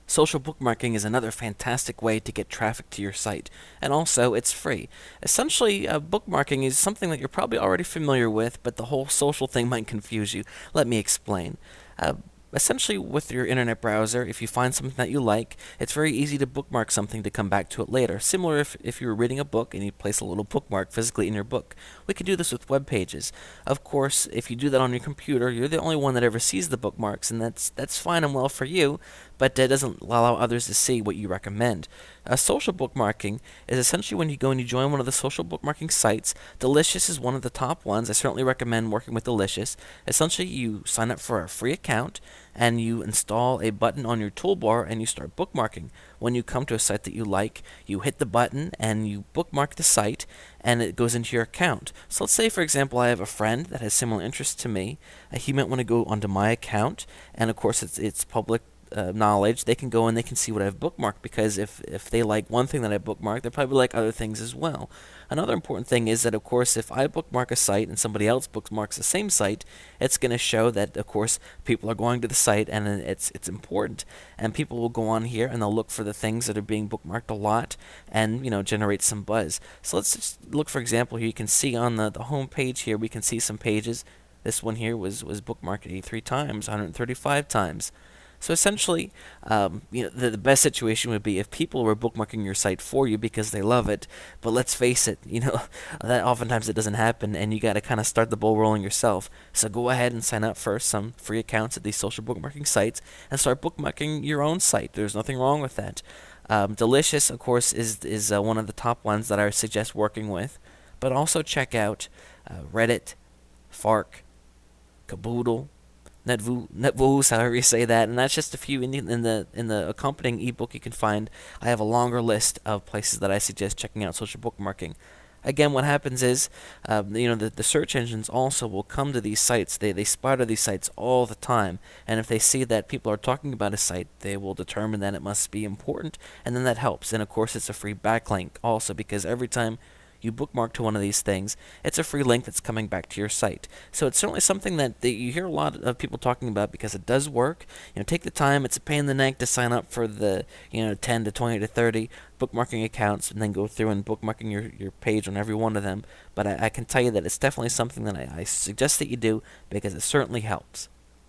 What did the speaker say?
Social bookmarking is another fantastic way to get traffic to your site, and also it's free. Essentially, bookmarking is something that you're probably already familiar with, but the whole social thing might confuse you. Let me explain. Uh, Essentially, with your internet browser, if you find something that you like, it's very easy to bookmark something to come back to it later. Similar if you were reading a book and you place a little bookmark physically in your book. We can do this with web pages. Of course, if you do that on your computer, you're the only one that ever sees the bookmarks, and that's fine and well for you, but it doesn't allow others to see what you recommend. Social bookmarking is essentially when you go and you join one of the social bookmarking sites. Delicious is one of the top ones. I certainly recommend working with Delicious. Essentially, you sign up for a free account and you install a button on your toolbar and you start bookmarking. When you come to a site that you like, you hit the button and you bookmark the site and it goes into your account. So let's say, for example, I have a friend that has similar interests to me. He might want to go onto my account, and of course it's public knowledge. They can go and they can see what I've bookmarked, because if they like one thing that I bookmarked, they probably like other things as well. Another important thing is that, of course, if I bookmark a site and somebody else bookmarks the same site, it's going to show that, of course, people are going to the site and it's important. And people will go on here and they'll look for the things that are being bookmarked a lot and, generate some buzz. So let's just look, for example, here you can see on the home page here, we can see some pages. This one here was bookmarked 83 times, 135 times. So essentially, the best situation would be if people were bookmarking your site for you because they love it. But let's face it, that oftentimes it doesn't happen, and you got to kind of start the ball rolling yourself. So go ahead and sign up for some free accounts at these social bookmarking sites and start bookmarking your own site. There's nothing wrong with that. Delicious, of course, is one of the top ones that I suggest working with. But also check out Reddit, Fark, Caboodle, Netvoos, however you say that, and that's just a few in the accompanying ebook you can find. I have a longer list of places that I suggest checking out social bookmarking. Again, what happens is, the search engines also will come to these sites. They spider these sites all the time, and if they see that people are talking about a site, they will determine that it must be important, and then that helps. And of course, it's a free backlink also, because every time you bookmark to one of these things, it's a free link that's coming back to your site. So it's certainly something that you hear a lot of people talking about because it does work. Take the time. It's a pain in the neck to sign up for the 10 to 20 to 30 bookmarking accounts and then go through and bookmarking your page on every one of them. But I can tell you that it's definitely something that I suggest that you do, because it certainly helps.